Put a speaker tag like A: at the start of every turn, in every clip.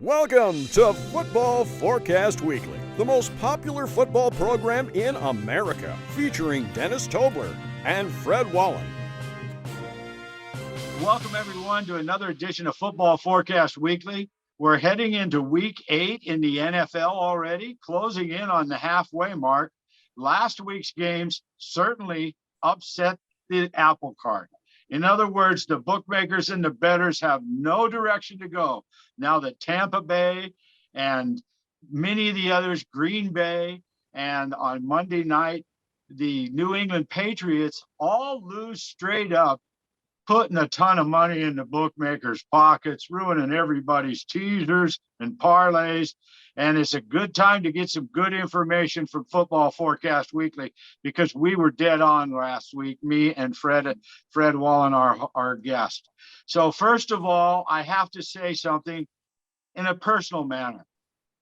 A: Welcome to Football Forecast Weekly, the most popular football program in America, featuring Dennis Tobler and Fred Wallen.
B: Welcome, everyone, to another edition of Football Forecast Weekly. We're heading into Week 8 in the NFL already, closing in on the halfway mark. Last week's games certainly upset the apple cart. In other words, the bookmakers and the bettors have no direction to go. Now that Tampa Bay and many of the others, Green Bay, and on Monday night, the New England Patriots all lose straight up, putting a ton of money in the bookmakers' pockets, ruining everybody's teasers and parlays. And it's a good time to get some good information from Football Forecast Weekly, because we were dead on last week, me and Fred Wallen, our guest. So first of all, I have to say something in a personal manner.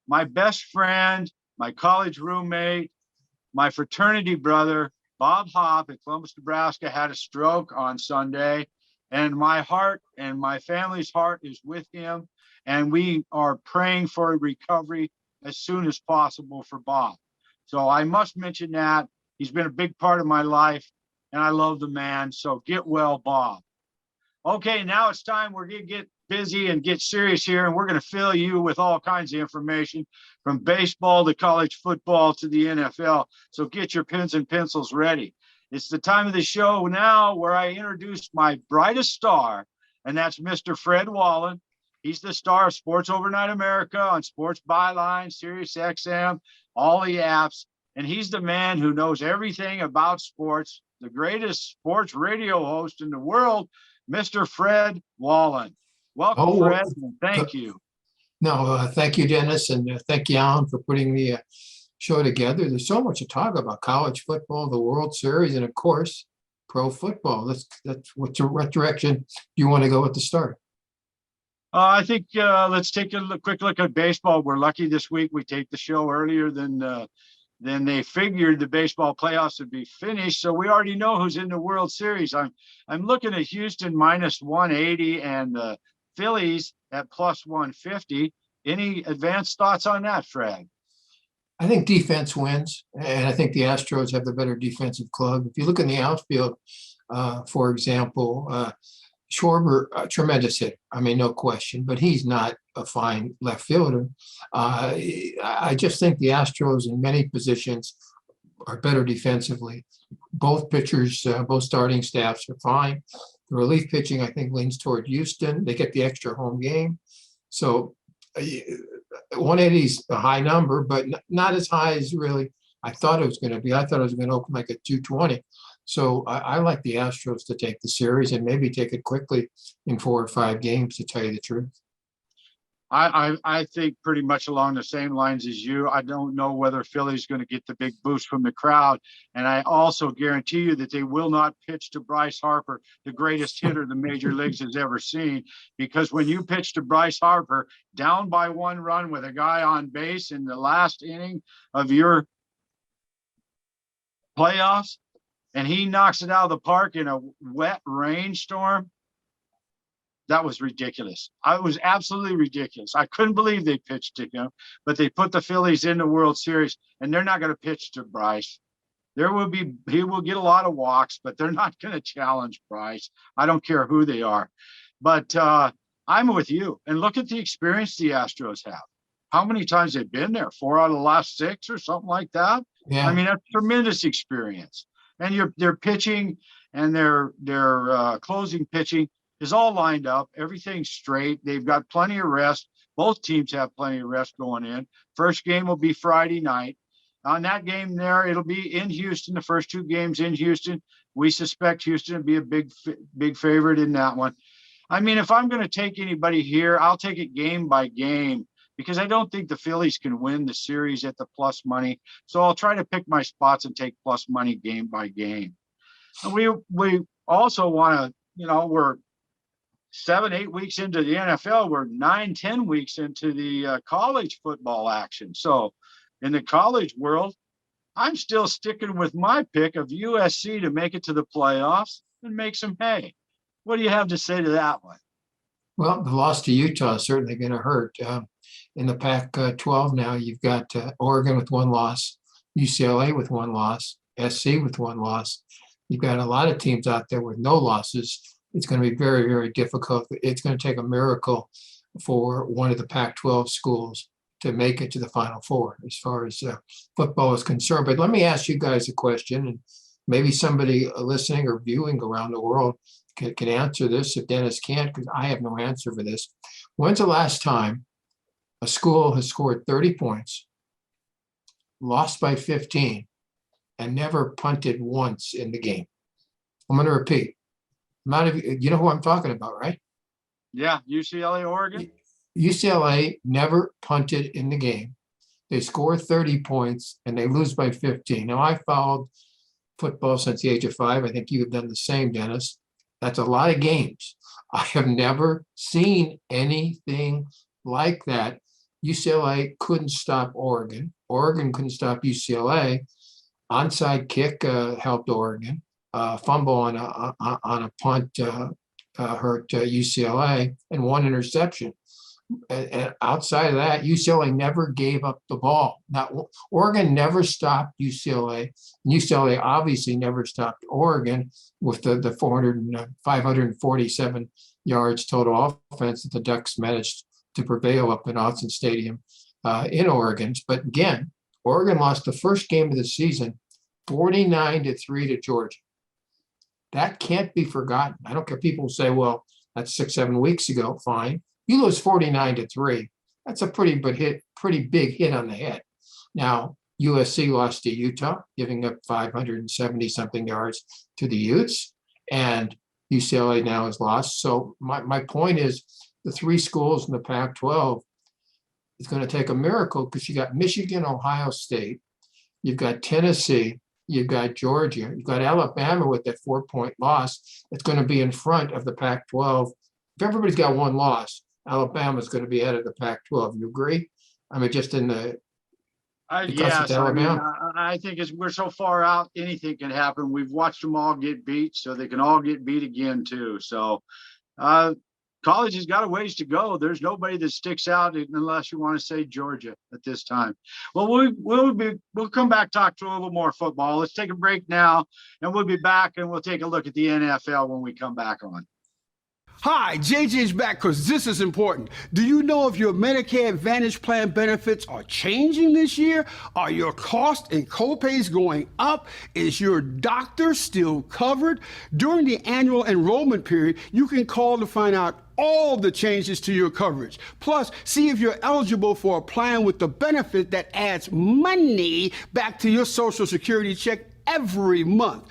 B: My best friend, my college roommate, my fraternity brother, Bob Hopp in Columbus, Nebraska, had a stroke on Sunday, and my heart and my family's heart is with him, and we are praying for a recovery as soon as possible for Bob. So I must mention that. He's been a big part of my life, and I love the man. So get well, Bob. Okay, now it's time. We're going to get busy and get serious here, and we're going to fill you with all kinds of information from baseball to college football to the NFL. So get your pens and pencils ready. It's the time of the show now where I introduce my brightest star, and that's Mr. Fred Wallen. He's the star of Sports Overnight America on Sports Byline, Sirius XM, all the apps, and he's the man who knows everything about sports, the greatest sports radio host in the world, Mr. Fred Wallen. Welcome, Fred, and thank you.
C: Thank you, Dennis, and thank you, Alan, for putting the show together. There's so much to talk about: college football, the World Series, and of course, pro football. That's what direction do you want to go at the start?
B: I think let's take a quick look at baseball. We're lucky this week. We take the show earlier than they figured the baseball playoffs would be finished. So we already know who's in the World Series. I'm looking at Houston minus 180 and the Phillies at plus 150. Any advanced thoughts on that, Fred?
C: I think defense wins, and I think the Astros have the better defensive club. If you look in the outfield, for example, Schwarber, a tremendous hitter. I mean, no question, but he's not a fine left fielder. I just think the Astros in many positions are better defensively. Both pitchers, both starting staffs are fine. The relief pitching, I think, leans toward Houston. They get the extra home game. So 180 is a high number, but not as high as really I thought it was going to be. I thought it was going to open like at 220. So I like the Astros to take the series and maybe take it quickly in 4 or 5 games, to tell you the truth.
B: I think pretty much along the same lines as you. I don't know whether Philly's going to get the big boost from the crowd. And I also guarantee you that they will not pitch to Bryce Harper, the greatest hitter the major leagues has ever seen. Because when you pitch to Bryce Harper down by 1 run with a guy on base in the last inning of your playoffs, and he knocks it out of the park in a wet rainstorm, that was ridiculous. It was absolutely ridiculous. I couldn't believe they pitched to him, but they put the Phillies in the World Series, and they're not going to pitch to Bryce. He will get a lot of walks, but they're not going to challenge Bryce. I don't care who they are. But I'm with you. And look at the experience the Astros have. How many times they've been there? 4 out of the last 6 or something like that.
C: Yeah.
B: I mean, that's tremendous experience. And their pitching and their closing pitching is all lined up. Everything's straight. They've got plenty of rest. Both teams have plenty of rest going in. First game will be Friday night. On that game there, it'll be in Houston. The first 2 games in Houston. We suspect Houston will be a big favorite in that one. I mean, if I'm going to take anybody here, I'll take it game by game, because I don't think the Phillies can win the series at the plus money. So I'll try to pick my spots and take plus money game by game. And we also want to, we're 7-8 weeks into the NFL. We're 9-10 weeks into the college football action. So in the college world, I'm still sticking with my pick of USC to make it to the playoffs and make some hay. What do you have to say to that one?
C: Well, the loss to Utah is certainly going to hurt. In the Pac-12 now, you've got Oregon with one loss, UCLA with one loss, SC with one loss. You've got a lot of teams out there with no losses. It's going to be very, very difficult. It's going to take a miracle for one of the Pac-12 schools to make it to the Final Four as far as football is concerned. But let me ask you guys a question, and maybe somebody listening or viewing around the world can answer this if Dennis can't, because I have no answer for this. When's the last time a school has scored 30 points, lost by 15, and never punted once in the game? I'm going to repeat. You know who I'm talking about, right?
B: Yeah, UCLA, Oregon.
C: UCLA never punted in the game. They score 30 points and they lose by 15. Now, I followed football since the age of 5. I think you have done the same, Dennis. That's a lot of games. I have never seen anything like that. UCLA couldn't stop Oregon. Oregon couldn't stop UCLA. Onside kick helped Oregon. Fumble on a punt hurt UCLA, and one interception. And outside of that, UCLA never gave up the ball. Now, Oregon never stopped UCLA. UCLA obviously never stopped Oregon with the 547 yards total offense that the Ducks managed to prevail up in Autzen Stadium in Oregon. But again, Oregon lost the first game of the season 49-3 to Georgia. That can't be forgotten. I don't care. People say, well, that's 6-7 weeks ago. Fine. You lose 49-3. That's a pretty big hit on the head. Now, USC lost to Utah, giving up 570 something yards to the Utes, and UCLA now has lost. So my point is, the 3 schools in the Pac-12 is going to take a miracle, because you got Michigan, Ohio State, you've got Tennessee, you've got Georgia, you've got Alabama with that 4-point loss. It's going to be in front of the Pac-12. If everybody's got one loss, Alabama's going to be ahead of the Pac-12. You agree? I mean, just in the
B: yes, I think we're so far out, anything can happen. We've watched them all get beat, so they can all get beat again too. So college has got a ways to go. There's nobody that sticks out unless you want to say Georgia at this time. Well, we'll come back, talk to a little more football. Let's take a break now, and we'll be back, and we'll take a look at the NFL when we come back on.
D: Hi, JJ's back because this is important. Do you know if your Medicare Advantage plan benefits are changing this year? Are your costs and copays going up? Is your doctor still covered? During the annual enrollment period, you can call to find out all the changes to your coverage. Plus, see if you're eligible for a plan with the benefit that adds money back to your Social Security check every month.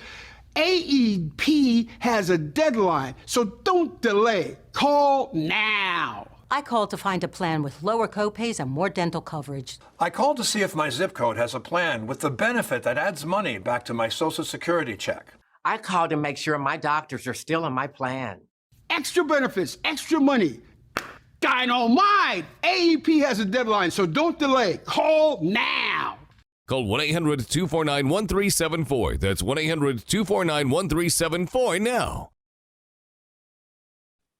D: AEP has a deadline, so don't delay. Call now.
E: I called to find a plan with lower copays and more dental coverage.
F: I called to see if my zip code has a plan with the benefit that adds money back to my Social Security check.
G: I called to make sure my doctors are still in my plan.
D: Extra benefits, extra money. Dynamite! AEP has a deadline, so don't delay. Call now.
H: Call 1-800-249-1374. That's 1-800-249-1374 now.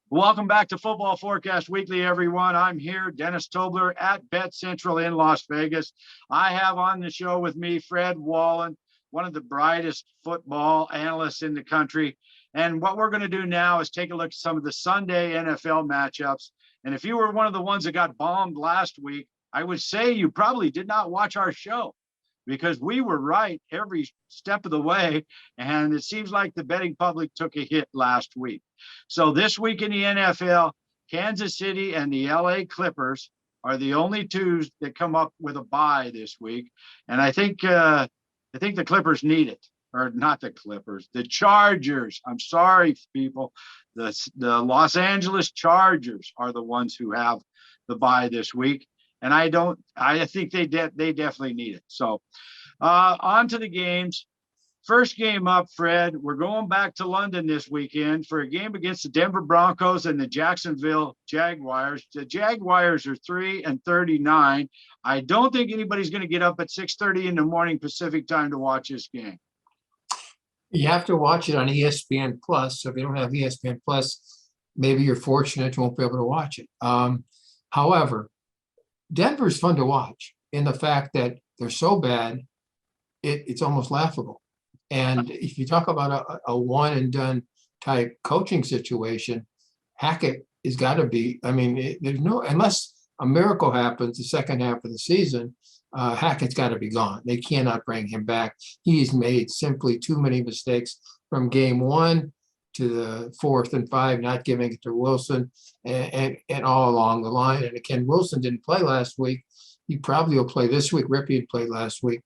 B: Welcome back to Football Forecast Weekly, everyone. I'm here, Dennis Tobler at Bet Central in Las Vegas. I have on the show with me Fred Wallen, one of the brightest football analysts in the country. And what we're going to do now is take a look at some of the Sunday NFL matchups. And if you were one of the ones that got bombed last week, I would say you probably did not watch our show, because we were right every step of the way, and it seems like the betting public took a hit last week. So this week in the NFL, Kansas City and the LA Clippers are the only two that come up with a bye this week. And I think the Clippers need it, or not the Clippers, the Chargers. I'm sorry, people. The Los Angeles Chargers are the ones who have the bye this week. And I think they definitely need it. So on to the games. First game up, Fred. We're going back to London this weekend for a game against the Denver Broncos and the Jacksonville Jaguars. The Jaguars are 3-39. I don't think anybody's going to get up at 6:30 in the morning Pacific time to watch this game.
C: You have to watch it on ESPN Plus. So if you don't have ESPN Plus, maybe you're fortunate you won't be able to watch it. However, Denver's fun to watch in the fact that they're so bad, it's almost laughable. And if you talk about a one and done type coaching situation, Hackett has got to be, I mean, there's no, unless a miracle happens the second half of the season, Hackett's got to be gone. They cannot bring him back. He's made simply too many mistakes from game one to the 4th and 5, not giving it to Wilson and all along the line. And again, Wilson didn't play last week. He probably will play this week. Rippey had played last week,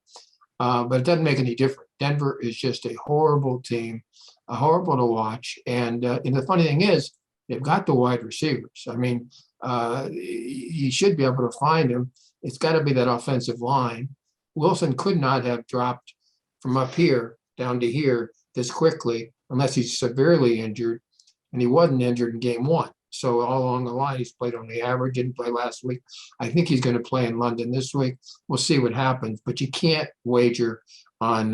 C: but it doesn't make any difference. Denver is just a horrible team, horrible to watch. And the funny thing is, they've got the wide receivers. I mean, you should be able to find them. It's got to be that offensive line. Wilson could not have dropped from up here down to here this quickly unless he's severely injured, and he wasn't injured in game one. So all along the line, he's played on the average, didn't play last week. I think he's going to play in London this week. We'll see what happens, but you can't wager on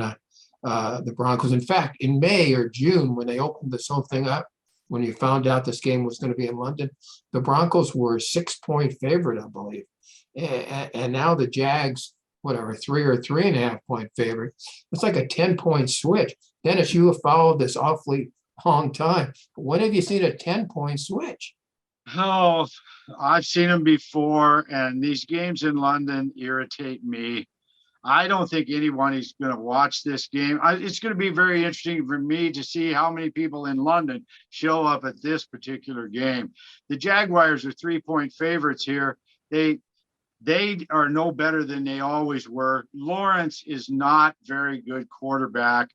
C: the Broncos. In fact, in May or June, when they opened this whole thing up, when you found out this game was going to be in London, the Broncos were a 6-point favorite, I believe. And now the Jags, whatever, 3 or 3.5 point favorite. It's like a 10-point switch. Dennis, you have followed this awfully long time. When have you seen a 10-point switch?
B: Oh, I've seen them before, and these games in London irritate me. I don't think anyone is going to watch this game. It's going to be very interesting for me to see how many people in London show up at this particular game. The Jaguars are 3-point favorites here. They are no better than they always were. Lawrence is not very good quarterback.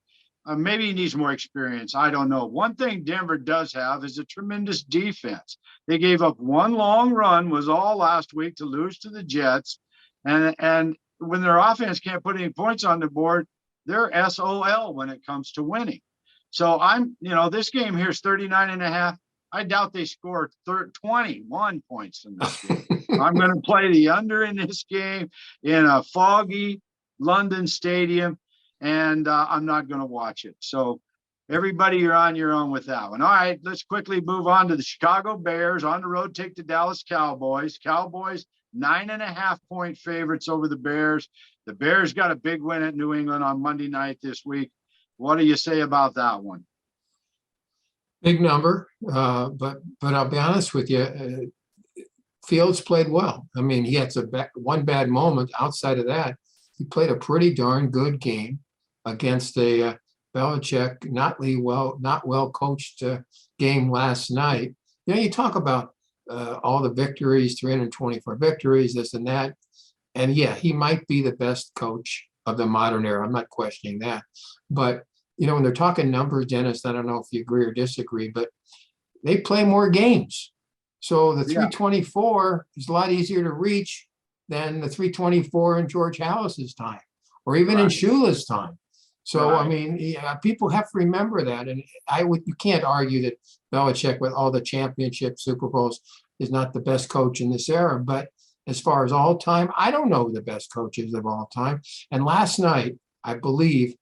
B: Maybe he needs more experience. I don't know. One thing Denver does have is a tremendous defense. They gave up one long run, was all last week, to lose to the Jets. And when their offense can't put any points on the board, they're SOL when it comes to winning. So this game here is 39.5. I doubt they score 21 points in this game. I'm going to play the under in this game in a foggy London stadium, and I'm not going to watch it. So everybody, you're on your own with that one. All right, let's quickly move on to the Chicago Bears. On the road, take the Dallas Cowboys. Cowboys, 9.5-point favorites over the Bears. The Bears got a big win at New England on Monday night this week. What do you say about that one?
C: Big number, but I'll be honest with you. Fields played well. I mean, he had one bad moment. Outside of that, he played a pretty darn good game against a Belichick not well coached game last night. You talk about all the victories, 324 victories, this and that, and yeah, he might be the best coach of the modern era. I'm not questioning that, but when they're talking numbers, Dennis, I don't know if you agree or disagree, but they play more games. So the 324 is a lot easier to reach than the 324 in George Halas's time, or even in Shula's time. So, I mean, people have to remember that. And you can't argue that Belichick, with all the championship Super Bowls, is not the best coach in this era. But as far as all time, I don't know who the best coaches of all time. And last night, I believe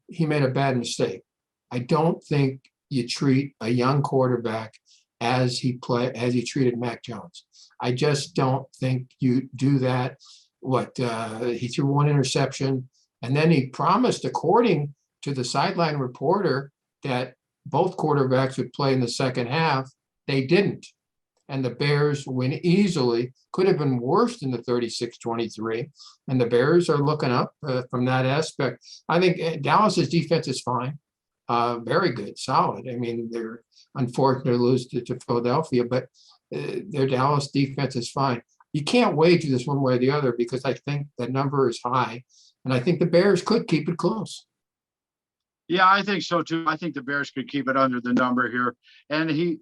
C: he made a bad mistake. I don't think you treat a young quarterback as he treated Mac Jones. I just don't think you do that. He threw one interception, and then he promised, according to the sideline reporter, that both quarterbacks would play in the second half. They didn't. And the Bears win easily. Could have been worse than the 36-23. And the Bears are looking up from that aspect. I think Dallas's defense is fine. Very good, solid. I mean, they're unfortunate to lose to Philadelphia, but their Dallas defense is fine. You can't wager this one way or the other because I think the number is high, and I think the Bears could keep it close.
B: Yeah, I think so too. I think the Bears could keep it under the number here. And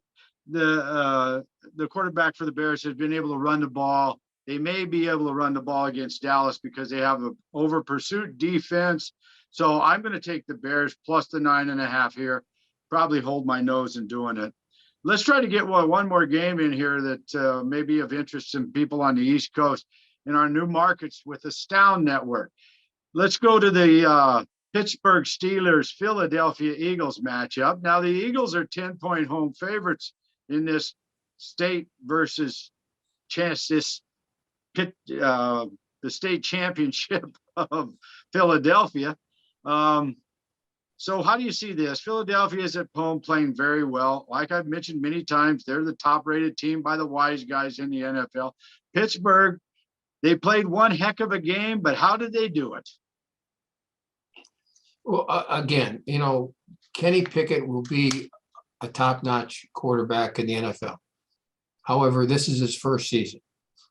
B: the quarterback for the Bears has been able to run the ball. They may be able to run the ball against Dallas because they have an over pursuit defense. So I'm going to take the Bears plus the 9.5 here. Probably hold my nose in doing it. Let's try to get one more game in here that may be of interest to people on the East Coast in our new markets with the Stound Network. Let's go to the Pittsburgh Steelers, Philadelphia Eagles matchup. Now, the Eagles are 10-point home favorites in this state versus chance this the state championship of Philadelphia. So how do you see this? Philadelphia is at home playing very well. Like I've mentioned many times, they're the top-rated team by the wise guys in the NFL. Pittsburgh, they played one heck of a game, but how did they do it?
C: Well, again, Kenny Pickett will be a top-notch quarterback in the NFL. However, this is his first season.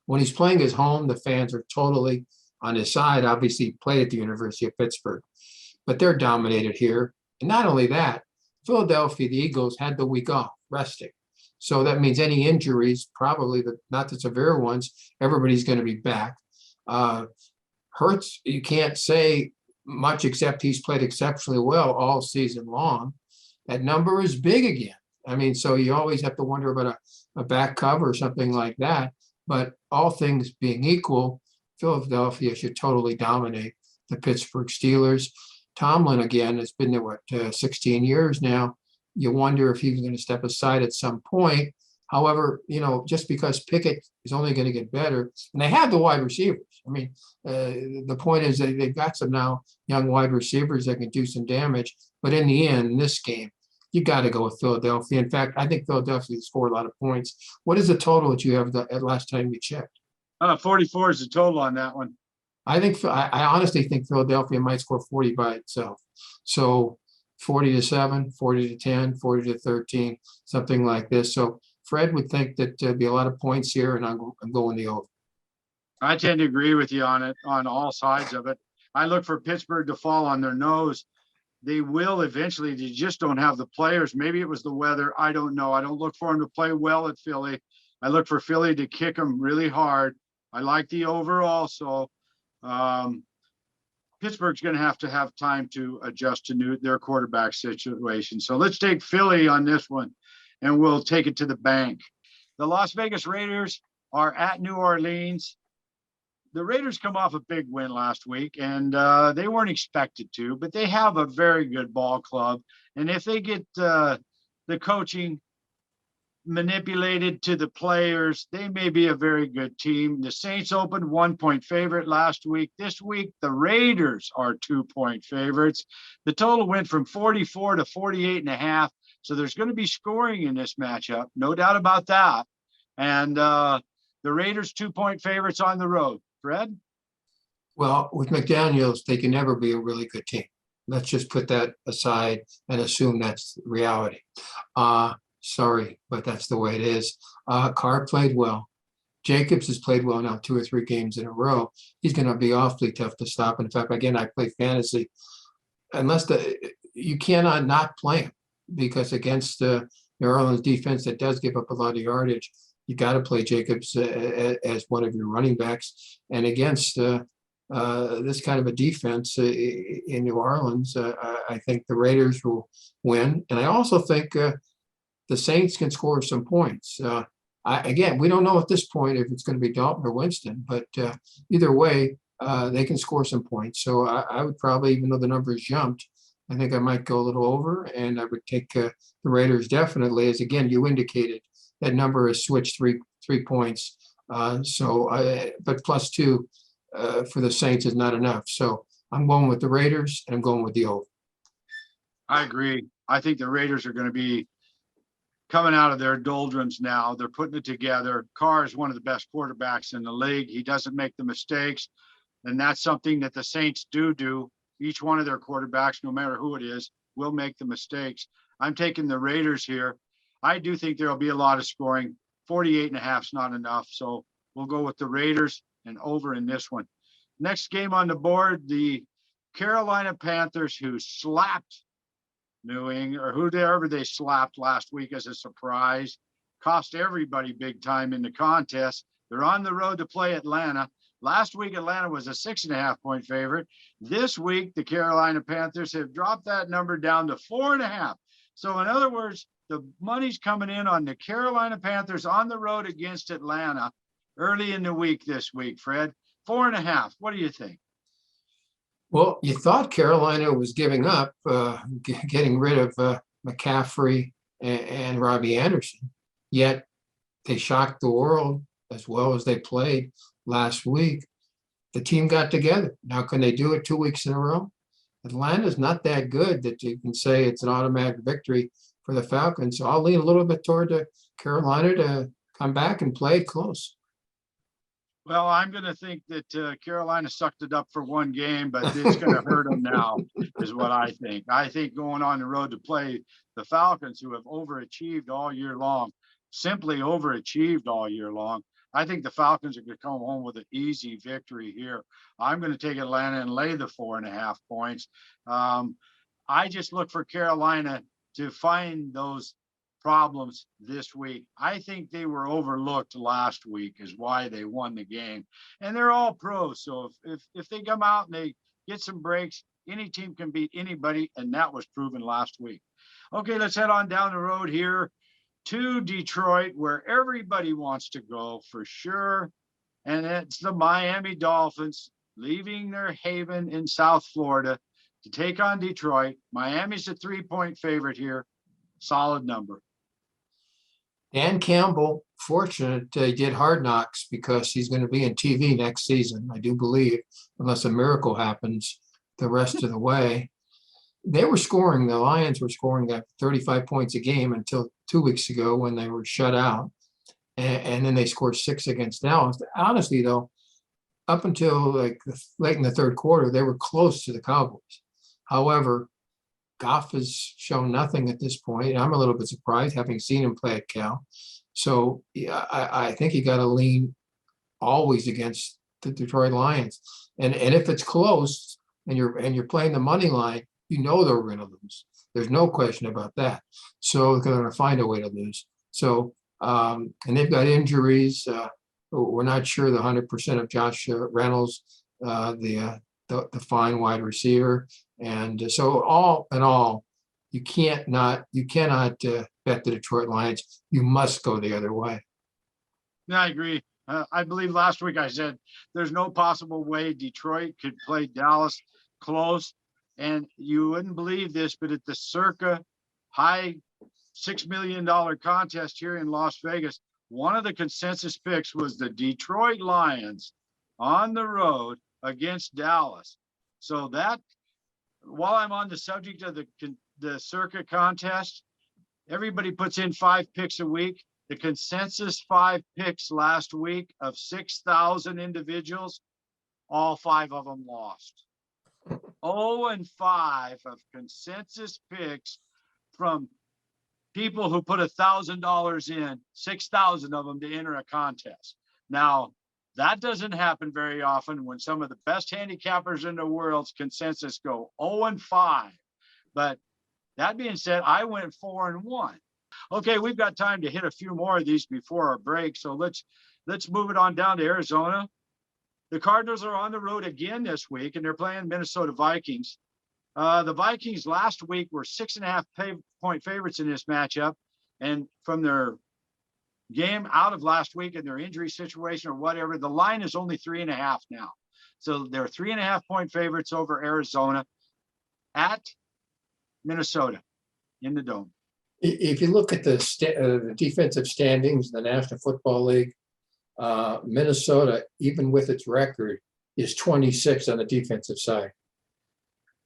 C: When he's playing his home, the fans are totally on his side. Obviously, he played at the University of Pittsburgh, but they're dominated here. And not only that, Philadelphia, the Eagles had the week off, resting. So that means any injuries, probably not the severe ones, everybody's going to be back. Hurts, you can't say much except he's played exceptionally well all season long. That number is big again. I mean, so you always have to wonder about a back cover or something like that. But all things being equal, Philadelphia should totally dominate the Pittsburgh Steelers. Tomlin, again, has been there, 16 years now. You wonder if he's going to step aside at some point. However, just because Pickett is only going to get better, and they have the wide receivers. I mean, the point is that they've got some now young wide receivers that can do some damage. But in the end, in this game, you got to go with Philadelphia. In fact, I think Philadelphia scored a lot of points. What is the total that you have at last time you checked?
B: 44 is the total on that one.
C: I honestly think Philadelphia might score 40 by itself. So 40-7, 40-10, 40-13, something like this. So Fred would think that there'd be a lot of points here, and I'm going the over.
B: I tend to agree with you on it, on all sides of it. I look for Pittsburgh to fall on their nose. They will eventually. They just don't have the players. Maybe it was the weather. I don't know. I don't look for them to play well at Philly. I look for Philly to kick them really hard. I like the over also. Pittsburgh's going to have time to adjust to their quarterback situation. So let's take Philly on this one, and we'll take it to the bank. The Las Vegas Raiders are at New Orleans. The Raiders come off a big win last week, and they weren't expected to, but they have a very good ball club. And if they get the coaching manipulated to the players, they may be a very good team. The Saints opened 1-point favorite last week. This week, the Raiders are 2-point favorites. The total went from 44 to 48.5. So there's going to be scoring in this matchup, no doubt about that. And the Raiders 2-point favorites on the road. Fred?
C: Well, with McDaniels, they can never be a really good team. Let's just put that aside and assume that's reality. Sorry, but that's the way it is. Carr played well. Jacobs has played well now 2 or 3 games in a row. He's going to be awfully tough to stop. In fact, again, I play fantasy. You cannot not play him, because against the New Orleans defense that does give up a lot of yardage, you got to play Jacobs as one of your running backs. And against this kind of a defense in New Orleans, I think the Raiders will win. And I also think the Saints can score some points. Again, we don't know at this point if it's going to be Dalton or Winston, but either way, they can score some points. So I would probably, even though the numbers jumped, I think I might go a little over, and I would take the Raiders definitely. As again, you indicated, that number has switched three points. But +2 for the Saints is not enough. So I'm going with the Raiders, and I'm going with the over.
B: I agree. I think the Raiders are going to be coming out of their doldrums now. They're putting it together. Carr is one of the best quarterbacks in the league. He doesn't make the mistakes. And that's something that the Saints do. Each one of their quarterbacks, no matter who it is, will make the mistakes. I'm taking the Raiders here. I do think there'll be a lot of scoring. 48.5 is not enough. So we'll go with the Raiders and over in this one. Next game on the board, the Carolina Panthers, who slapped New England, or whoever they slapped last week as a surprise, cost everybody big time in the contest. They're on the road to play Atlanta. Last week, Atlanta was a 6.5-point favorite. This week, the Carolina Panthers have dropped that number down to 4.5. So in other words, the money's coming in on the Carolina Panthers on the road against Atlanta early in the week this week, Fred. 4.5. What do you think?
C: Well, you thought Carolina was giving up, getting rid of McCaffrey and Robbie Anderson. Yet they shocked the world as well as they played last week. The team got together. Now, can they do it 2 weeks in a row? Atlanta's not that good that you can say it's an automatic victory for the Falcons. So I'll lean a little bit toward Carolina to come back and play it close.
B: Well, I'm going to think that Carolina sucked it up for one game, but it's going to hurt them now, is what I think. I think going on the road to play the Falcons, who have overachieved all year long, simply overachieved all year long. I think the Falcons are going to come home with an easy victory here. I'm going to take Atlanta and lay the 4.5 points. I just look for Carolina to find those problems this week. I think they were overlooked last week is why they won the game. And they're all pros. So if they come out and they get some breaks, any team can beat anybody. And that was proven last week. Okay, let's head on down the road here to Detroit, where everybody wants to go for sure. And it's the Miami Dolphins leaving their haven in South Florida to take on Detroit. Miami's a 3-point favorite here. Solid number.
C: Dan Campbell, fortunate he did Hard Knocks because he's going to be in TV next season, I do believe, unless a miracle happens the rest of the way. They were scoring, the Lions were scoring at 35 points a game until 2 weeks ago when they were shut out. And then they scored 6 against Dallas. Honestly, though, up until like late in the third quarter, they were close to the Cowboys. However, Goff has shown nothing at this point. I'm a little bit surprised having seen him play at Cal. So yeah, I think you got to lean always against the Detroit Lions. And if it's close and you're playing the money line, you know they're going to lose. There's no question about that. So they're going to find a way to lose. So and they've got injuries. We're not sure the 100% of Josh Reynolds, the fine wide receiver. And so all in all, you cannot bet the Detroit Lions. You must go the other way.
B: Yeah, I agree. I believe last week I said there's no possible way Detroit could play Dallas close. And you wouldn't believe this, but at the circa high $6 million contest here in Las Vegas, one of the consensus picks was the Detroit Lions on the road against Dallas. So that, while I'm on the subject of the circuit contest, everybody puts in 5 picks a week. The consensus 5 picks last week of 6,000 individuals, all 5 of them lost. 0-5 of consensus picks from people who put $1,000 in, 6,000 of them to enter a contest. Now, that doesn't happen very often when some of the best handicappers in the world's consensus go 0-5. But that being said, I went 4-1. Okay, we've got time to hit a few more of these before our break. So let's move it on down to Arizona. The Cardinals are on the road again this week, and they're playing Minnesota Vikings. The Vikings last week were 6.5 point favorites in this matchup. And from their game out of last week and their injury situation or whatever, the line is only 3.5 now. So they're 3.5 point favorites over Arizona at Minnesota in the Dome.
C: If you look at the defensive standings in the National Football League, Minnesota, even with its record, is 26 on the defensive side.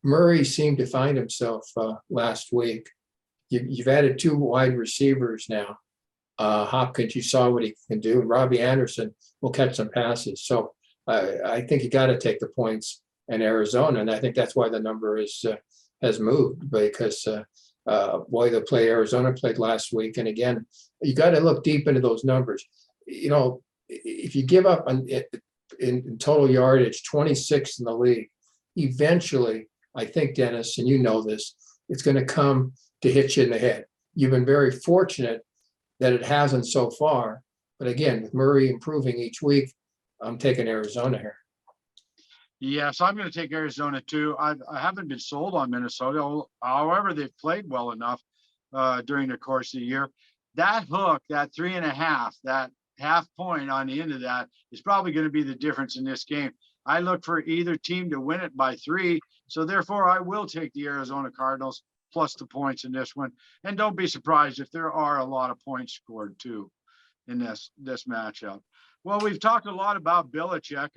C: Murray seemed to find himself last week. You've added 2 wide receivers now. Hopkins, you saw what he can do. Robbie Anderson will catch some passes. So I think you got to take the points in Arizona, and I think that's why the number has moved, because the play Arizona played last week. And again, you got to look deep into those numbers. You know, if you give up in total yardage, 26 in the league, eventually, I think, Dennis, and you know this, it's going to come to hit you in the head. You've been very fortunate that it hasn't so far. But again, with Murray improving each week, I'm taking Arizona here.
B: Yes, I'm going to take Arizona too. I haven't been sold on Minnesota. However, they've played well enough during the course of the year. That hook, that 3.5, that half point on the end of that is probably going to be the difference in this game. I look for either team to win it by 3. So therefore, I will take the Arizona Cardinals plus the points in this one. And don't be surprised if there are a lot of points scored too in this matchup. Well, we've talked a lot about Belichick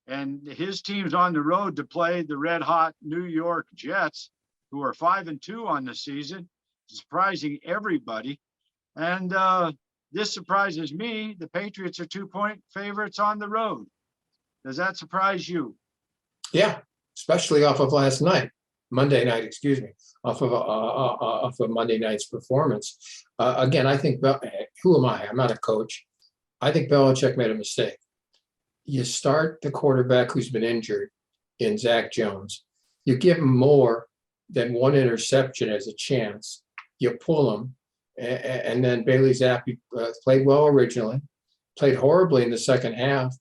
B: and his team's on the road to play the red hot New York Jets, who are 5-2 on the season, surprising everybody. And this surprises me. The Patriots are 2-point favorites on the road. Does that surprise you?
C: Yeah, especially off of Monday night, excuse me, off of Monday night's performance. Again, I think, who am I? I'm not a coach. I think Belichick made a mistake. You start the quarterback who's been injured in Zach Jones. You give him more than one interception as a chance. You pull him, and then Bailey Zappi played well originally, played horribly in the second half.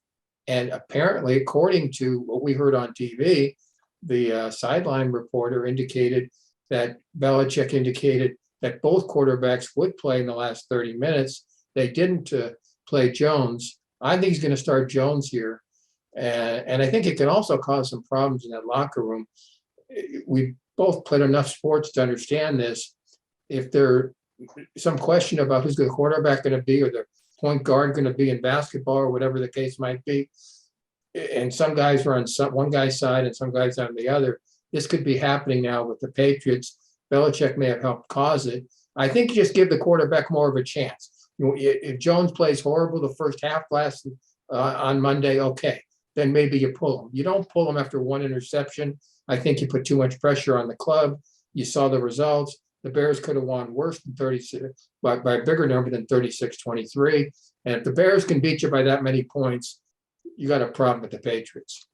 C: And apparently, according to what we heard on TV, the sideline reporter indicated that Belichick indicated that both quarterbacks would play in the last 30 minutes. They didn't play Jones. I think he's going to start Jones here. And I think it can also cause some problems in that locker room. We both played enough sports to understand this. If there's some question about who's the quarterback going to be or the point guard going to be in basketball or whatever the case might be, and some guys are on one guy's side and some guys on the other, this could be happening now with the Patriots. Belichick may have helped cause it. I think you just give the quarterback more of a chance. If Jones plays horrible the first half on Monday, okay, then maybe you pull him. You don't pull him after one interception. I think you put too much pressure on the club. You saw the results. The Bears could have won worse than 36, by a bigger number than 36-23. And if the Bears can beat you by that many points, you got a problem with the Patriots.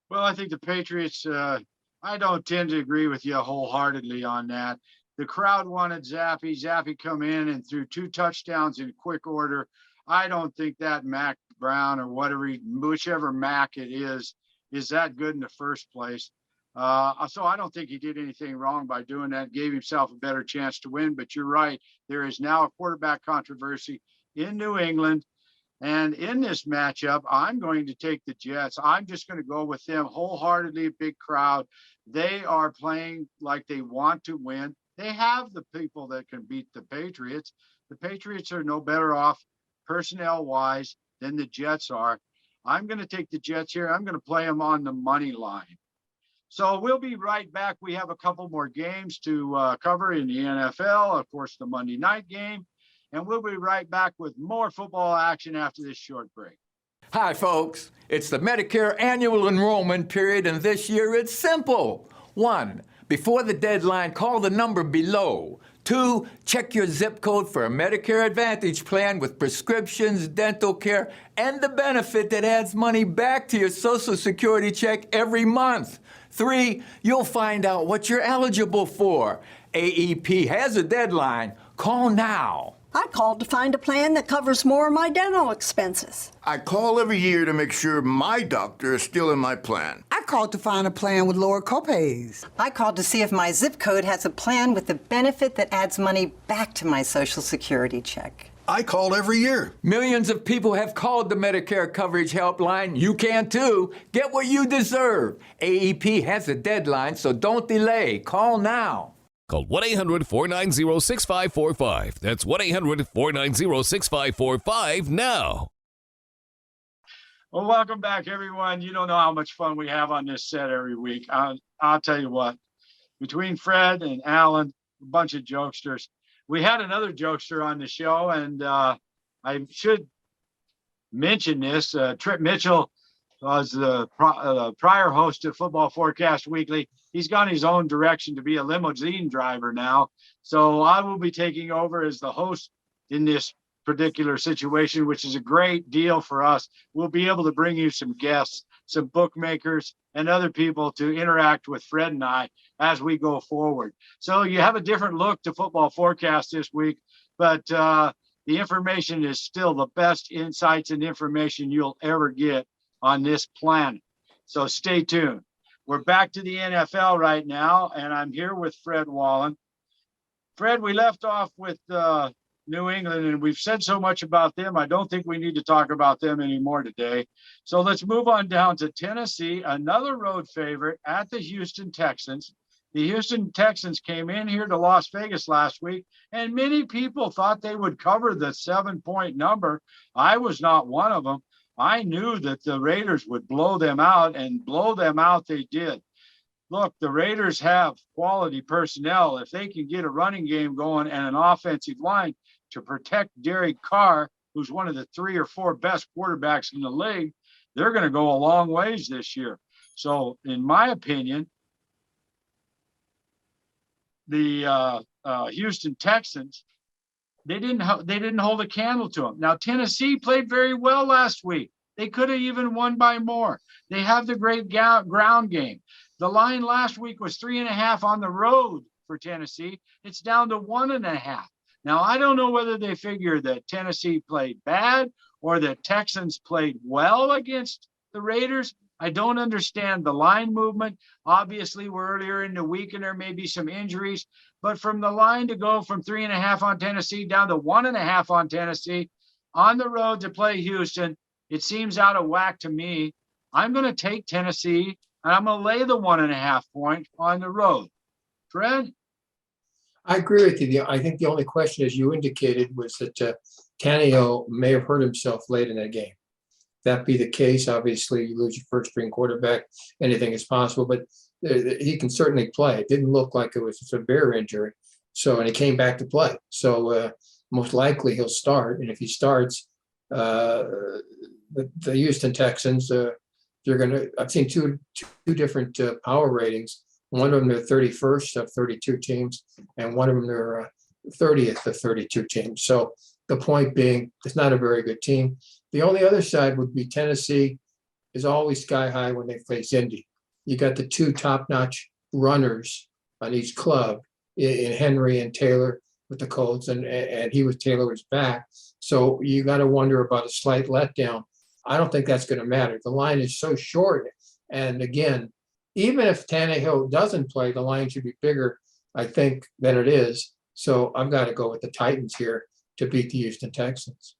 B: Well, I think the Patriots, I don't tend to agree with you wholeheartedly on that. The crowd wanted Zappi. Zappi come in and threw 2 touchdowns in quick order. I don't think that Mac Brown or whichever Mac it is that good in the first place. So I don't think he did anything wrong by doing that, gave himself a better chance to win. But you're right. There is now a quarterback controversy in New England. And in this matchup, I'm going to take the Jets. I'm just going to go with them wholeheartedly, a big crowd. They are playing like they want to win. They have the people that can beat the Patriots. The Patriots are no better off personnel-wise than the Jets are. I'm going to take the Jets here. I'm going to play them on the money line. So we'll be right back. We have a couple more games to cover in the NFL, of course, the Monday night game. And we'll be right back with more football action after this short break.
H: Hi, folks. It's the Medicare annual enrollment period, and this year it's simple. 1, before the deadline, call the number below. 2, check your zip code for a Medicare Advantage plan with prescriptions, dental care, and the benefit that adds money back to your Social Security check every month. 3, you'll find out what you're eligible for. AEP has a deadline. Call now.
I: I called to find a plan that covers more of my dental expenses.
J: I call every year to make sure my doctor is still in my plan.
K: I called to find a plan with lower copays.
L: I called to see if my zip code has a plan with the benefit that adds money back to my Social Security check.
J: I call every year.
H: Millions of people have called the Medicare Coverage Helpline. You can too. Get what you deserve. AEP has a deadline, so don't delay. Call now.
M: Call 1-800-490-6545. That's 1-800-490-6545 now.
B: Well, welcome back, everyone. You don't know how much fun we have on this set every week. I'll tell you what, between Fred and Alan, a bunch of jokesters. We had another jokester on the show, and I should mention this. Trip Mitchell was the prior host of Football Forecast Weekly. He's gone his own direction to be a limousine driver now. So I will be taking over as the host in this particular situation, which is a great deal for us. We'll be able to bring you some guests, some bookmakers, and other people to interact with Fred and I as we go forward. So you have a different look to Football Forecast this week, but the information is still the best insights and information you'll ever get on this planet. So stay tuned. We're back to the NFL right now, and I'm here with Fred Wallen. Fred, we left off with New England, and we've said so much about them. I don't think we need to talk about them anymore today. So let's move on down to Tennessee, another road favorite at the Houston Texans. The Houston Texans came in here to Las Vegas last week, and many people thought they would cover the 7-point number. I was not one of them. I knew that the Raiders would blow them out, and blow them out they did. Look, the Raiders have quality personnel. If they can get a running game going and an offensive line to protect Derek Carr, who's one of the 3 or 4 best quarterbacks in the league, they're going to go a long ways this year. So, in my opinion, the Houston Texans, they didn't hold a candle to them. Now, Tennessee played very well last week. They could have even won by more. They have the great ground game. The line last week was 3.5 on the road for Tennessee. It's down to 1.5. Now, I don't know whether they figure that Tennessee played bad or that Texans played well against the Raiders. I don't understand the line movement. Obviously, we're earlier in the week and there may be some injuries, but from the line to go from 3.5 on Tennessee down to 1.5 on Tennessee on the road to play Houston, it seems out of whack to me. I'm going to take Tennessee and I'm going to lay the 1.5 point on the road. Fred?
C: I agree with you. I think the only question, as you indicated, was that Tannehill may have hurt himself late in that game. That be the case, obviously, you lose your first string quarterback, anything is possible, but he can certainly play. It didn't look like it was a severe injury. So, and he came back to play. So most likely he'll start. And if he starts, the Houston Texans, they're going to, I've seen two different power ratings. One of them, they're 31st of 32 teams, and one of them, they're 30th of 32 teams. So the point being, it's not a very good team. The only other side would be Tennessee is always sky high when they face Indy. You got the 2 top-notch runners on each club in Henry and Taylor with the Colts, and he with Taylor's back. So you got to wonder about a slight letdown. I don't think that's going to matter. The line is so short. And again, even if Tannehill doesn't play, the line should be bigger, I think, than it is. So I've got to go with the Titans here to beat the Houston Texans.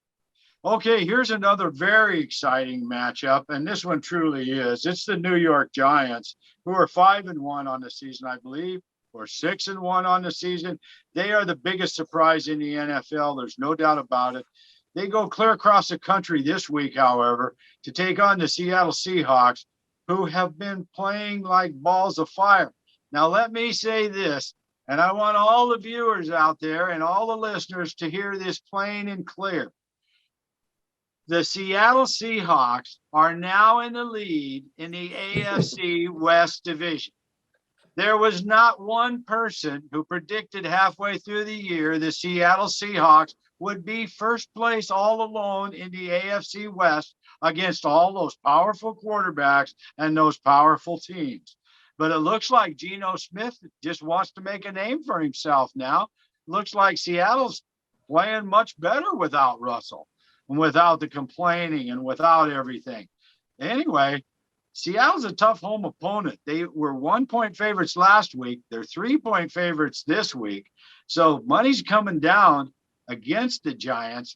B: Okay, here's another very exciting matchup, and this one truly is. It's the New York Giants, who are 5-1 on the season, I believe, or 6-1 on the season. They are the biggest surprise in the NFL. There's no doubt about it. They go clear across the country this week, however, to take on the Seattle Seahawks, who have been playing like balls of fire. Now, let me say this, and I want all the viewers out there and all the listeners to hear this plain and clear. The Seattle Seahawks are now in the lead in the AFC West Division. There was not one person who predicted halfway through the year the Seattle Seahawks would be first place all alone in the AFC West against all those powerful quarterbacks and those powerful teams. But it looks like Geno Smith just wants to make a name for himself now. Looks like Seattle's playing much better without Russell and without the complaining and without everything. Anyway, Seattle's a tough home opponent. They were 1-point favorites last week. They're 3-point favorites this week. So money's coming down against the Giants.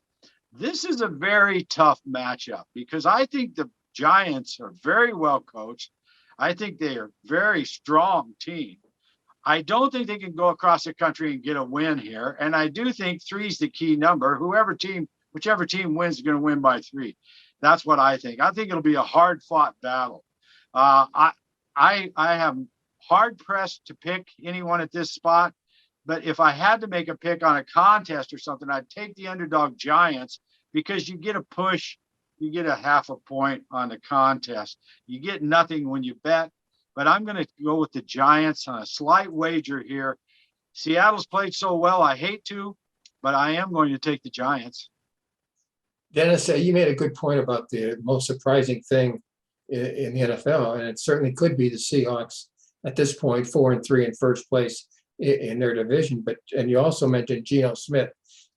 B: This is a very tough matchup because I think the Giants are very well coached. I think they are a very strong team. I don't think they can go across the country and get a win here. And I do think 3 is the key number. Whichever team wins is going to win by 3. That's what I think. I think it'll be a hard-fought battle. I am hard-pressed to pick anyone at this spot. But if I had to make a pick on a contest or something, I'd take the underdog Giants because you get a push, you get a 0.5 point on the contest. You get nothing when you bet, but I'm going to go with the Giants on a slight wager here. Seattle's played so well, I hate to, but I am going to take the Giants.
C: Dennis, you made a good point about the most surprising thing in the NFL, and it certainly could be the Seahawks at this point, 4-3 in first place in their division. And you also mentioned Geno Smith.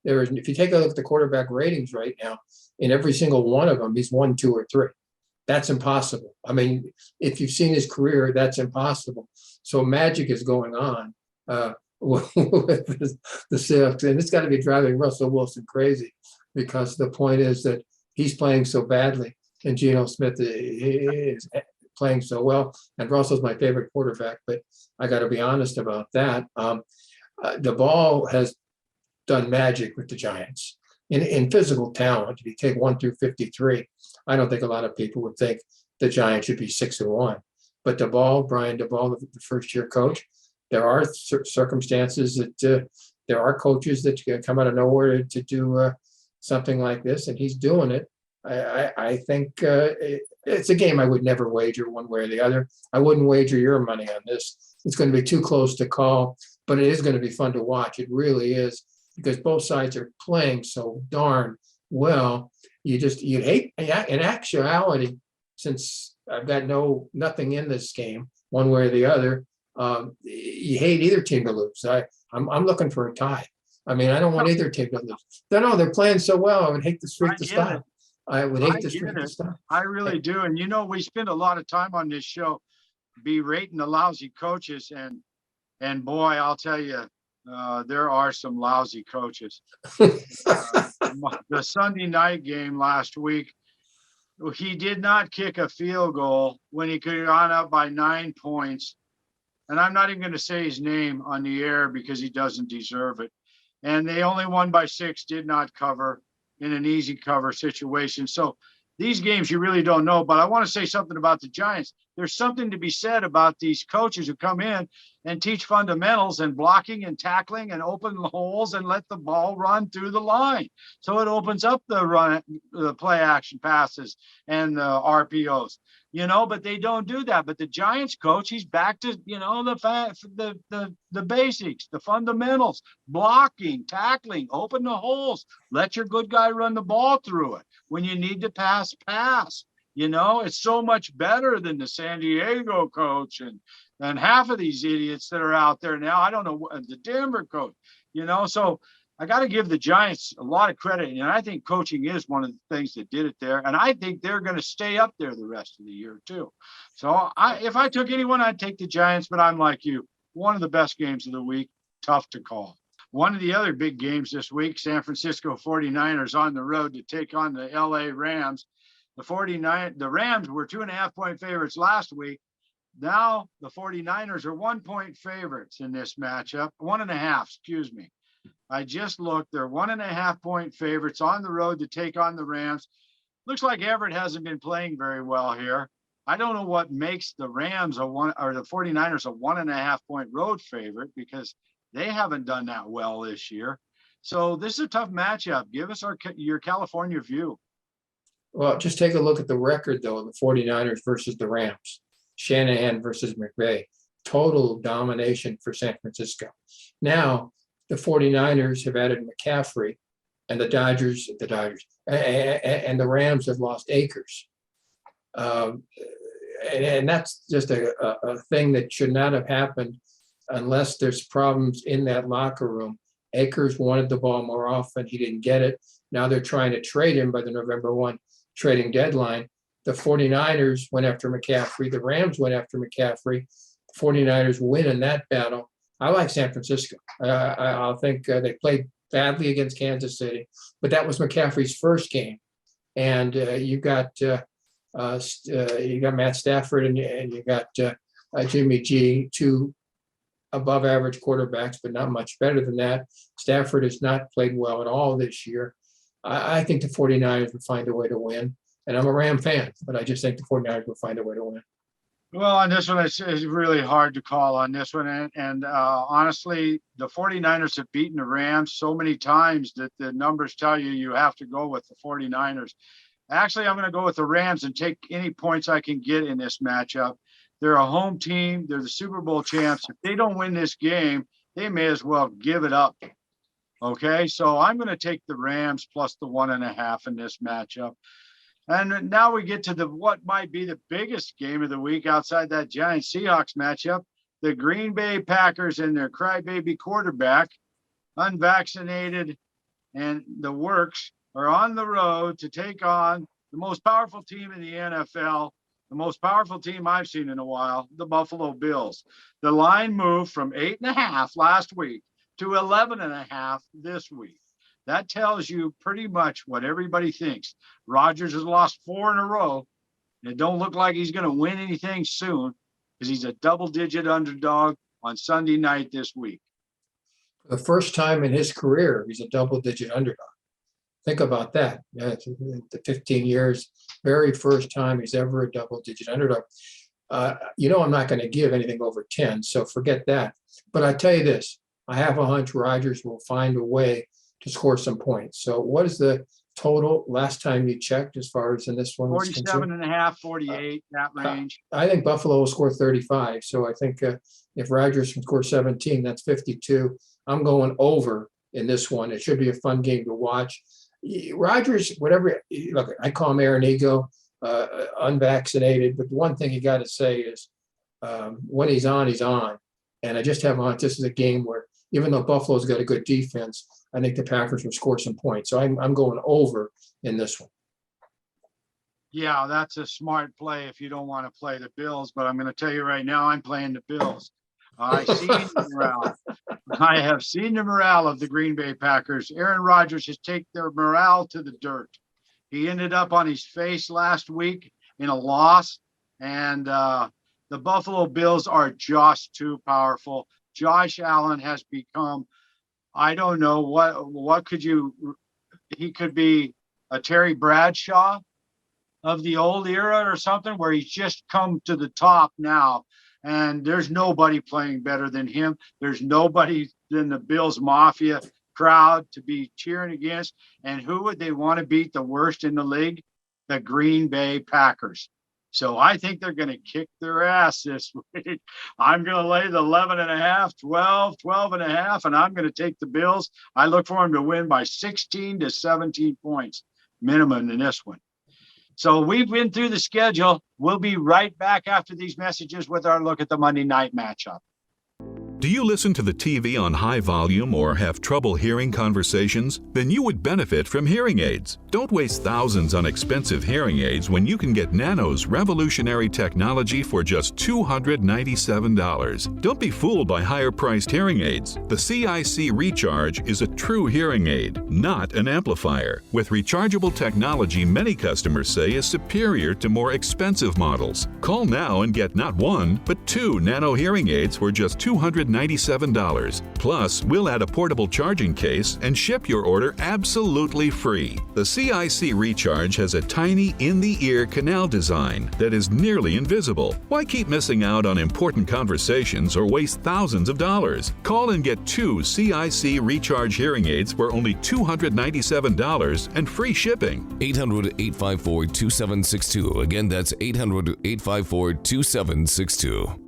C: If you take a look at the quarterback ratings right now, in every single one of them, he's 1, 2, or 3. That's impossible. I mean, if you've seen his career, that's impossible. So magic is going on with the Seahawks, and it's got to be driving Russell Wilson crazy because the point is that he's playing so badly, and Geno Smith is playing so well. And Russell's my favorite quarterback, but I got to be honest about that. The ball has done magic with the Giants in physical talent. If you take 1 through 53, I don't think a lot of people would think the Giants should be 6-1. But Brian Daboll, the first-year coach, there are circumstances that there are coaches that come out of nowhere to do something like this, and he's doing it. I think it's a game I would never wager one way or the other. I wouldn't wager your money on this. It's going to be too close to call, but it is going to be fun to watch. It really is, because both sides are playing so darn well. You'd hate, in actuality, since I've got nothing in this game one way or the other, you hate either team to lose. I'm looking for a tie. I mean, I don't want either team to lose. No, they're playing so well. I would hate the streak to stop. I would hate the streak to stop.
B: I really do. And we spend a lot of time on this show berating the lousy coaches, and boy, I'll tell you, there are some lousy coaches. The Sunday night game last week, he did not kick a field goal when he could have gone up by 9 points. And I'm not even going to say his name on the air because he doesn't deserve it. And they only won by 6, did not cover in an easy cover situation. So these games you really don't know. But I want to say something about the Giants. There's something to be said about these coaches who come in and teach fundamentals and blocking and tackling and open holes and let the ball run through the line. So it opens up the play action passes and the RPOs, but they don't do that. But the Giants coach, he's back to, the basics, the fundamentals, blocking, tackling, open the holes, let your good guy run the ball through it. When you need to pass. It's so much better than the San Diego coach and half of these idiots that are out there now. I don't know, the Denver coach, so I got to give the Giants a lot of credit. And I think coaching is one of the things that did it there. And I think they're going to stay up there the rest of the year too. So if I took anyone, I'd take the Giants, but I'm like you, one of the best games of the week, tough to call. One of the other big games this week, San Francisco 49ers on the road to take on the LA Rams. The Rams were 2.5-point favorites last week. Now the 49ers are 1-point favorites in this matchup. 1.5, excuse me. I just looked. They're 1.5-point favorites on the road to take on the Rams. Looks like Everett hasn't been playing very well here. I don't know what makes the Rams the 49ers a 1.5-point road favorite, because they haven't done that well this year. So this is a tough matchup. Give us your California view.
C: Well, just take a look at the record, though, of the 49ers versus the Rams. Shanahan versus McVay. Total domination for San Francisco. Now, the 49ers have added McCaffrey, and the Dodgers, and the Rams have lost Akers. And that's just a thing that should not have happened unless there's problems in that locker room. Akers wanted the ball more often. He didn't get it. Now they're trying to trade him by the November 1 trading deadline. The 49ers went after McCaffrey. The Rams went after McCaffrey. The 49ers win in that battle. I like San Francisco. I think they played badly against Kansas City, but that was McCaffrey's first game. And you got Matt Stafford and you got Jimmy G, two above average quarterbacks, but not much better than that. Stafford has not played well at all this year. I think the 49ers will find a way to win. And I'm a Ram fan, but I just think the 49ers will find a way to win.
B: Well, on this one, it's really hard to call on this one. And honestly, the 49ers have beaten the Rams so many times that the numbers tell you have to go with the 49ers. Actually, I'm going to go with the Rams and take any points I can get in this matchup. They're a home team. They're the Super Bowl champs. If they don't win this game, they may as well give it up. Okay, so I'm going to take the Rams plus the 1.5 in this matchup. And now we get to what might be the biggest game of the week outside that Giants-Seahawks matchup. The Green Bay Packers and their crybaby quarterback, unvaccinated and the works, are on the road to take on the most powerful team in the NFL, the most powerful team I've seen in a while, the Buffalo Bills. The line moved from 8.5 last week to 11.5 this week. That tells you pretty much what everybody thinks. Rodgers has lost 4 in a row. And it don't look like he's going to win anything soon because he's a double-digit underdog on Sunday night this week.
C: The first time in his career, he's a double-digit underdog. Think about that. Yeah, the 15 years, very first time he's ever a double-digit underdog. I'm not going to give anything over 10, so forget that. But I tell you this, I have a hunch Rodgers will find a way to score some points. So what is the total last time you checked as far as in this one?
B: 47.5, 48, that range.
C: I think Buffalo will score 35. So I think if Rodgers can score 17, that's 52. I'm going over in this one. It should be a fun game to watch. Rodgers, whatever, look, I call him Aaron Ego, unvaccinated, but the one thing you got to say is when he's on, he's on. And I just have on, this is a game where even though Buffalo's got a good defense, I think the Packers will score some points. So I'm going over in this one.
B: Yeah, that's a smart play if you don't want to play the Bills, but I'm going to tell you right now, I'm playing the Bills. I have seen the morale of the Green Bay Packers. Aaron Rodgers has taken their morale to the dirt. He ended up on his face last week in a loss, and the Buffalo Bills are just too powerful. Josh Allen has become, I don't know, he could be a Terry Bradshaw of the old era or something, where he's just come to the top now. And there's nobody playing better than him. There's nobody than the Bills Mafia crowd to be cheering against. And who would they want to beat the worst in the league? The Green Bay Packers. So I think they're going to kick their ass this week. I'm going to lay the 11.5, 12.5, and I'm going to take the Bills. I look for them to win by 16 to 17 points minimum in this one. So we've been through the schedule. We'll be right back after these messages with our look at the Monday night matchup.
M: Do you listen to the TV on high volume or have trouble hearing conversations? Then you would benefit from hearing aids. Don't waste thousands on expensive hearing aids when you can get Nano's revolutionary technology for just $297. Don't be fooled by higher-priced hearing aids. The CIC Recharge is a true hearing aid, not an amplifier. With rechargeable technology many customers say is superior to more expensive models. Call now and get not one, but 2 Nano hearing aids for just $297. Plus, we'll add a portable charging case and ship your order absolutely free. The CIC Recharge has a tiny in-the-ear canal design that is nearly invisible. Why keep missing out on important conversations or waste thousands of dollars? Call and get 2 CIC Recharge hearing aids for only $297 and free shipping.
N: 800-854-2762. Again, that's 800-854-2762.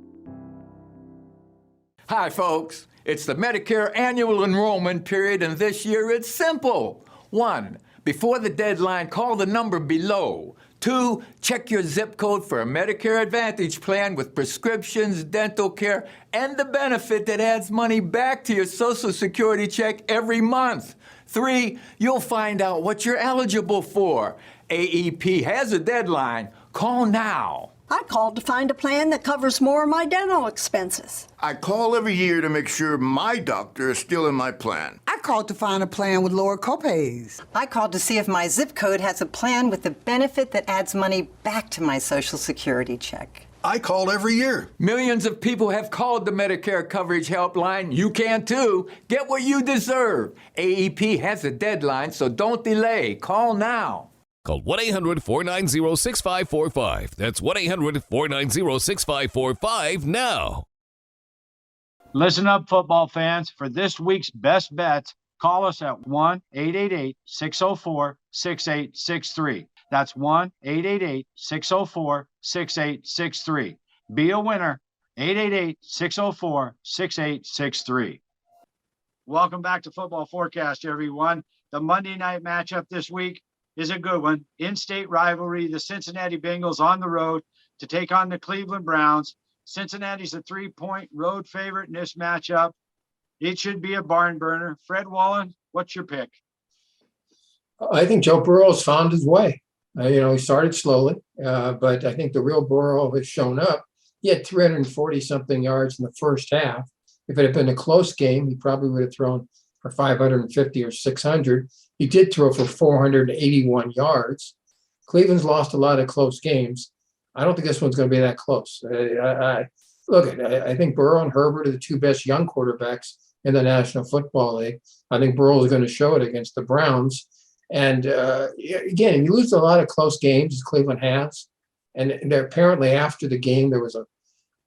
H: Hi, folks. It's the Medicare annual enrollment period, and this year it's simple. 1. Before the deadline, call the number below. 2. Check your zip code for a Medicare Advantage plan with prescriptions, dental care, and the benefit that adds money back to your Social Security check every month. 3. You'll find out what you're eligible for. AEP has a deadline. Call now.
I: I called to find a plan that covers more of my dental expenses.
J: I call every year to make sure my doctor is still in my plan.
K: I called to find a plan with lower copays.
L: I called to see if my zip code has a plan with the benefit that adds money back to my Social Security check.
F: I call every year.
H: Millions of people have called the Medicare Coverage Helpline. You can too. Get what you deserve. AEP has a deadline, so don't delay. Call now.
N: Call 1-800-490-6545. That's 1-800-490-6545 now.
B: Listen up, football fans. For this week's best bets, call us at 1-888-604-6863. That's 1-888-604-6863. Be a winner. 888-604-6863. Welcome back to Football Forecast, everyone. The Monday night matchup this week is a good one. In-state rivalry, the Cincinnati Bengals on the road to take on the Cleveland Browns. Cincinnati's a 3-point road favorite in this matchup. It should be a barn burner. Fred Wallen, what's your pick?
C: I think Joe Burrow's found his way. He started slowly, but I think the real Burrow has shown up. He had 340-something yards in the first half. If it had been a close game, he probably would have thrown for 550 or 600. He did throw for 481 yards. Cleveland's lost a lot of close games. I don't think this one's going to be that close. I think Burrow and Herbert are the two best young quarterbacks in the National Football League. I think Burrow is going to show it against the Browns. And again, you lose a lot of close games, as Cleveland has. And apparently after the game, there was an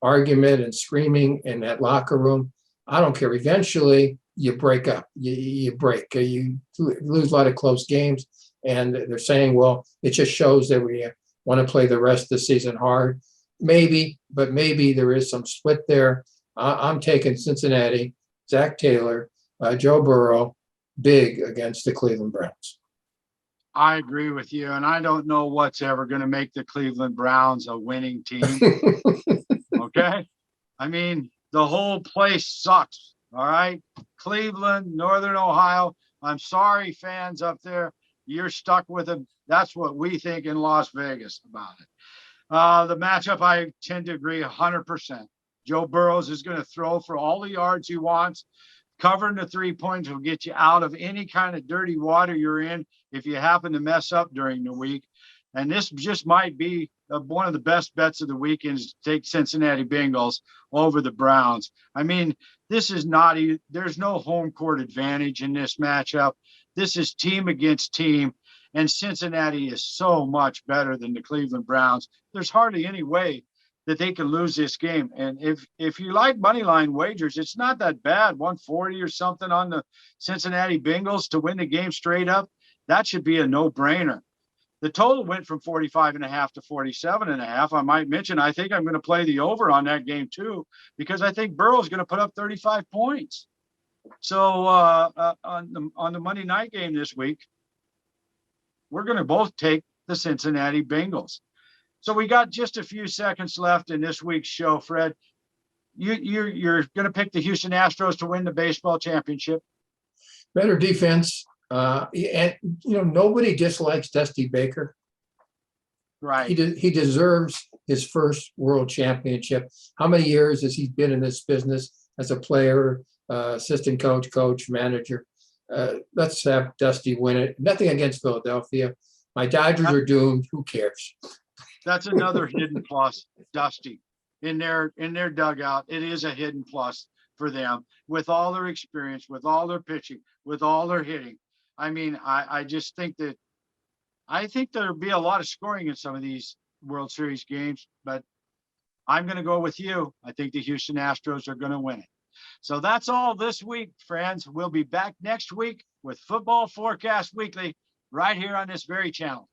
C: argument and screaming in that locker room. I don't care. Eventually, you break up. You break. You lose a lot of close games. And they're saying, well, it just shows that we want to play the rest of the season hard. Maybe, but maybe there is some split there. I'm taking Cincinnati, Zach Taylor, Joe Burrow, big against the Cleveland Browns.
B: I agree with you, and I don't know what's ever going to make the Cleveland Browns a winning team. Okay? I mean, the whole place sucks, all right? Cleveland, Northern Ohio, I'm sorry, fans up there, you're stuck with them. That's what we think in Las Vegas about it. The matchup, I tend to agree 100%. Joe Burrows is going to throw for all the yards he wants. Covering the 3 points will get you out of any kind of dirty water you're in if you happen to mess up during the week. And this just might be one of the best bets of the weekend is to take Cincinnati Bengals over the Browns. I mean, this is there's no home court advantage in this matchup. This is team against team. And Cincinnati is so much better than the Cleveland Browns. There's hardly any way that they can lose this game. And if you like money line wagers, it's not that bad, 140 or something on the Cincinnati Bengals to win the game straight up. That should be a no-brainer. The total went from 45.5 to 47.5. I might mention, I think I'm going to play the over on that game too, because I think Burrow's going to put up 35 points. So on the Monday night game this week, we're going to both take the Cincinnati Bengals. So we got just a few seconds left in this week's show, Fred. You're going to pick the Houston Astros to win the baseball championship.
C: Better defense. And, nobody dislikes Dusty Baker.
B: Right.
C: He deserves his first world championship. How many years has he been in this business as a player, assistant coach, manager? Let's have Dusty win it. Nothing against Philadelphia. My Dodgers are doomed. Who cares?
B: That's another hidden plus, Dusty, in their dugout. It is a hidden plus for them with all their experience, with all their pitching, with all their hitting. I mean, I just think there'll be a lot of scoring in some of these World Series games, but I'm going to go with you. I think the Houston Astros are going to win it. So that's all this week, friends. We'll be back next week with Football Forecast Weekly right here on this very channel.